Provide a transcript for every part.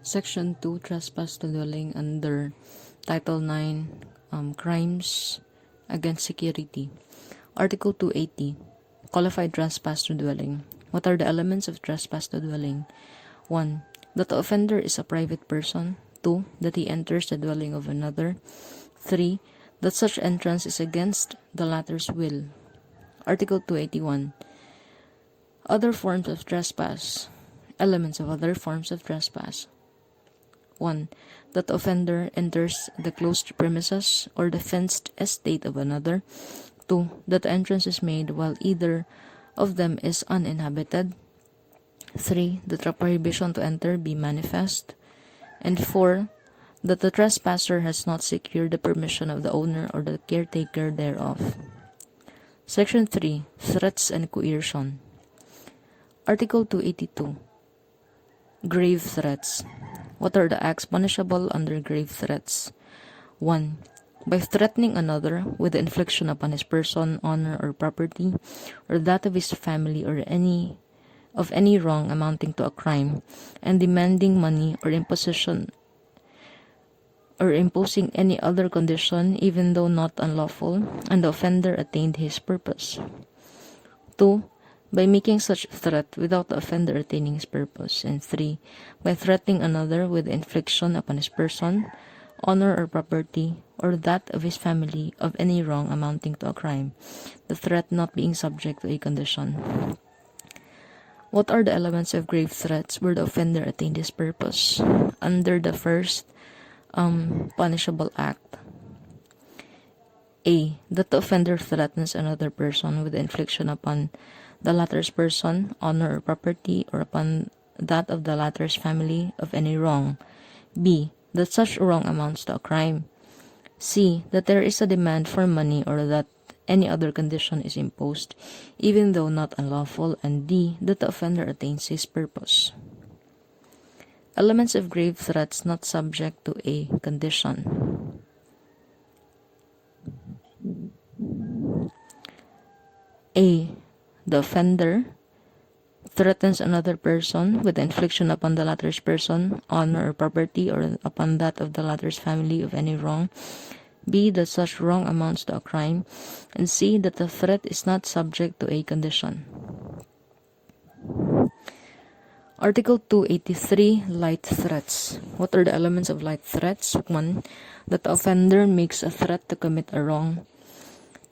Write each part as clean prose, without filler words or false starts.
Section 2, Trespass to dwelling under Title 9, Crimes against Security. Article 280, Qualified Trespass to dwelling. What are the elements of trespass to dwelling? 1. That the offender is a private person. 2. That he enters the dwelling of another. 3. That such entrance is against the latter's will. Article 281, Other forms of trespass. Elements of other forms of trespass. 1. That the offender enters the closed premises or the fenced estate of another. 2. That the entrance is made while either of them is uninhabited. 3. That the prohibition to enter be manifest. And 4. That the trespasser has not secured the permission of the owner or the caretaker thereof. Section 3. Threats and Coercion. Article 282, Grave Threats. What are the acts punishable under grave threats? 1. By threatening another with the infliction upon his person, honor, or property, or that of his family, or any wrong amounting to a crime, and demanding money or imposition or imposing any other condition, even though not unlawful, and the offender attained his purpose. 2. By making such threat without the offender attaining his purpose. And 3. By threatening another with the infliction upon his person, honor, or property, or that of his family, of any wrong amounting to a crime, the threat not being subject to a condition. What are the elements of grave threats where the offender attained his purpose? Under the first punishable act. A. That the offender threatens another person with the infliction upon the latter's person, honor, or property, or upon that of the latter's family, of any wrong. B. That such wrong amounts to a crime. C. That there is a demand for money, or that any other condition is imposed, even though not unlawful. And D. That the offender attains his purpose. Elements of grave threats not subject to a condition. A. The offender threatens another person with the infliction upon the latter's person, honor, or property, or upon that of the latter's family, of any wrong. B. That such wrong amounts to a crime. And C. That the threat is not subject to a condition. Article 283, Light Threats. What are the elements of light threats? 1. That the offender makes a threat to commit a wrong.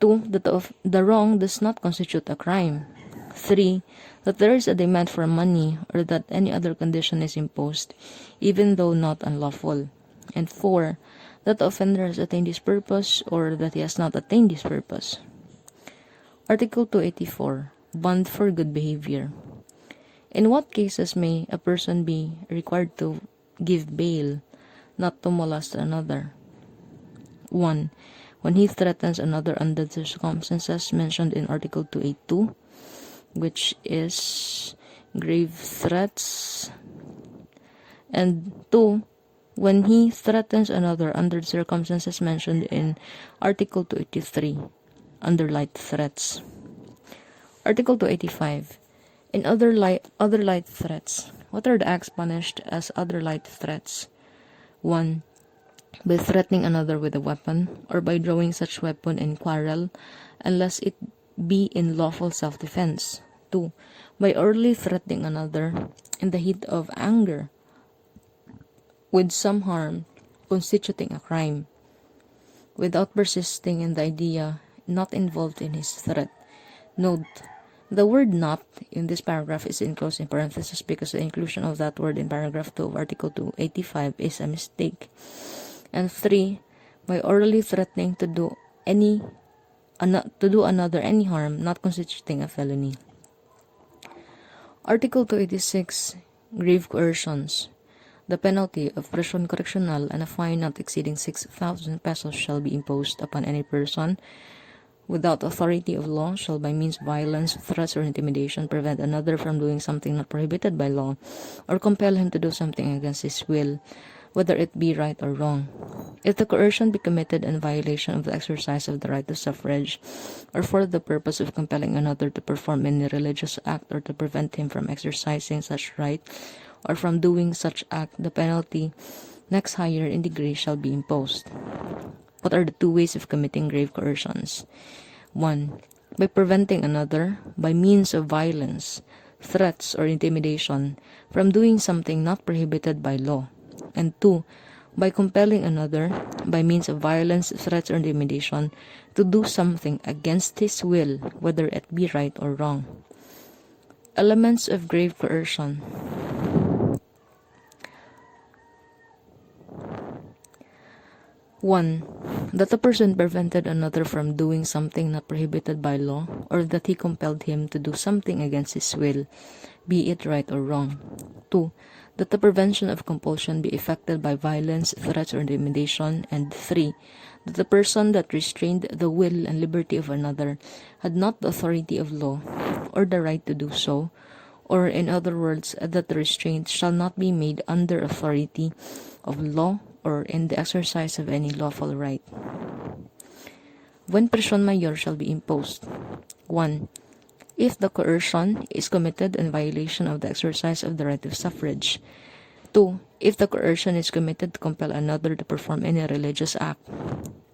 2. That the wrong does not constitute a crime. 3. That there is a demand for money, or that any other condition is imposed, even though not unlawful. And 4. That the offender has attained his purpose, or that he has not attained his purpose. Article 284, Bond for good behavior. In what cases may a person be required to give bail not to molest another? 1. When he threatens another under the circumstances mentioned in Article 282, which is grave threats. And 2. When he threatens another under the circumstances mentioned in Article 283, under light threats. Article 285, in other light threats. What are the acts punished as other light threats? 1. By threatening another with a weapon, or by drawing such weapon in quarrel, unless it be in lawful self-defense. 2. By orally threatening another in the heat of anger, with some harm constituting a crime, without persisting in the idea not involved in his threat. Note, the word "not" in this paragraph is enclosed in parentheses because the inclusion of that word in paragraph 2 of Article 285 is a mistake. And 3. By orally threatening to do another any harm, not constituting a felony. Article 286, Grave Coercions. The penalty of prison correctional and a fine not exceeding 6,000 pesos shall be imposed upon any person without authority of law shall by means of violence, threats, or intimidation prevent another from doing something not prohibited by law, or compel him to do something against his will, whether it be right or wrong. If the coercion be committed in violation of the exercise of the right of suffrage, or for the purpose of compelling another to perform any religious act or to prevent him from exercising such right, or from doing such act, the penalty next higher in degree shall be imposed. What are the two ways of committing grave coercions? 1. By preventing another, by means of violence, threats, or intimidation, from doing something not prohibited by law. And 2. By compelling another, by means of violence, threats, or intimidation, to do something against his will, whether it be right or wrong. Elements of grave coercion. 1. That a person prevented another from doing something not prohibited by law, or that he compelled him to do something against his will, be it right or wrong. 2. That the prevention of compulsion be effected by violence, threats, or intimidation. And 3. That the person that restrained the will and liberty of another had not the authority of law, or the right to do so, or in other words, that the restraint shall not be made under authority of law, or in the exercise of any lawful right. When prisión mayor shall be imposed. 1. If the coercion is committed in violation of the exercise of the right of suffrage. 2. If the coercion is committed to compel another to perform any religious act.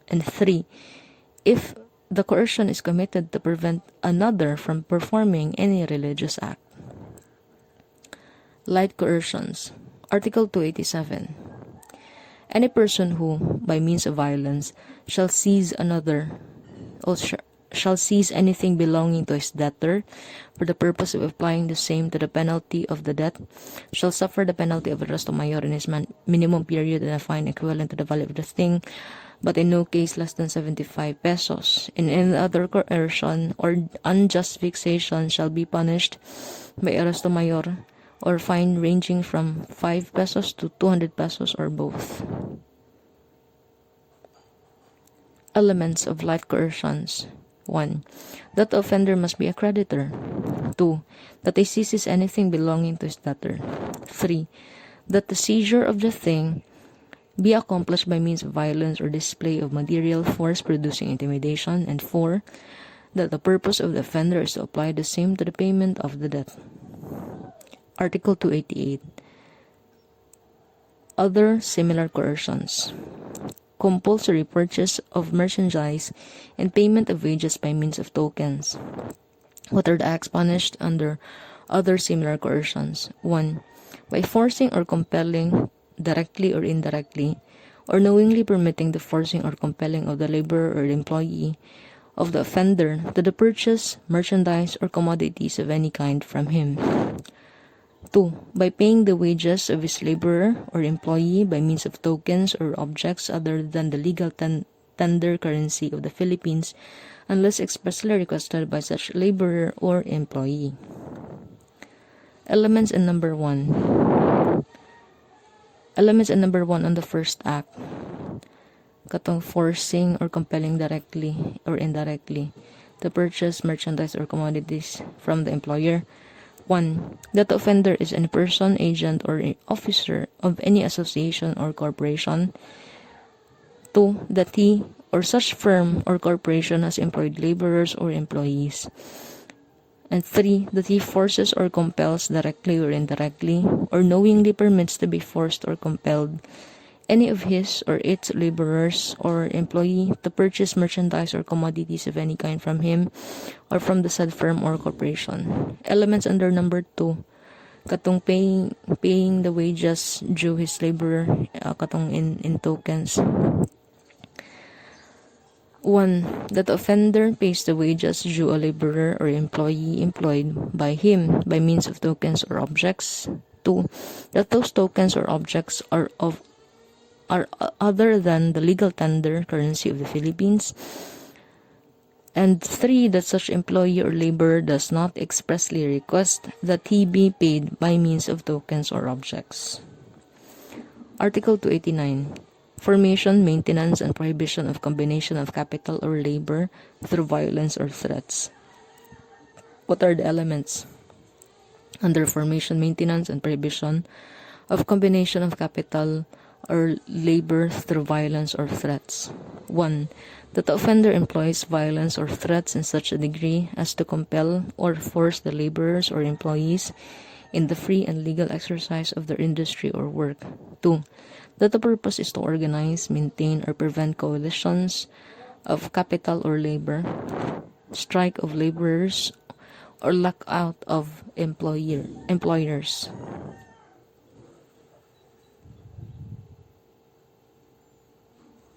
And 3. If the coercion is committed to prevent another from performing any religious act. Light coercions. Article 287. Any person who, by means of violence, shall seize another, or shall seize anything belonging to his debtor, for the purpose of applying the same to the penalty of the debt, shall suffer the penalty of arresto mayor in his minimum period and a fine equivalent to the value of the thing, but in no case less than 75 pesos. In any other coercion or unjust fixation shall be punished by arresto mayor, or fine ranging from 5 pesos to 200 pesos or both. Elements of light coercions. 1. That the offender must be a creditor. 2. That he seizes anything belonging to his debtor. 3. That the seizure of the thing be accomplished by means of violence or display of material force producing intimidation. And 4. That the purpose of the offender is to apply the same to the payment of the debt. Article 288. Other similar coercions. Compulsory purchase of merchandise and payment of wages by means of tokens. What are the acts punished under other similar coercions? 1. By forcing or compelling, directly or indirectly, or knowingly permitting the forcing or compelling of the laborer or employee of the offender to the purchase, merchandise, or commodities of any kind from him. 2. By paying the wages of his laborer or employee by means of tokens or objects other than the legal tender currency of the Philippines, unless expressly requested by such laborer or employee. Elements in number 1. Elements in number 1 on the first act. Katong forcing or compelling directly or indirectly to purchase merchandise or commodities from the employer. 1. That the offender is any person, agent, or officer of any association or corporation. 2. That he or such firm or corporation has employed laborers or employees. And 3. That he forces or compels directly or indirectly, or knowingly permits to be forced or compelled any of his or its laborers or employee to purchase merchandise or commodities of any kind from him or from the said firm or corporation. Elements under number 2. Katong paying the wages due his laborer, katong in tokens. 1. That the offender pays the wages due a laborer or employee employed by him by means of tokens or objects. 2. That those tokens or objects are other than the legal tender currency of the Philippines. And 3. That such employee or laborer does not expressly request that he be paid by means of tokens or objects. Article 289. Formation, maintenance, and prohibition of combination of capital or labor through violence or threats. What are the elements? Under formation, maintenance, and prohibition of combination of capital or labor through violence or threats. 1. That the offender employs violence or threats in such a degree as to compel or force the laborers or employees in the free and legal exercise of their industry or work. 2. That the purpose is to organize, maintain, or prevent coalitions of capital or labor, strike of laborers, or lockout of employers.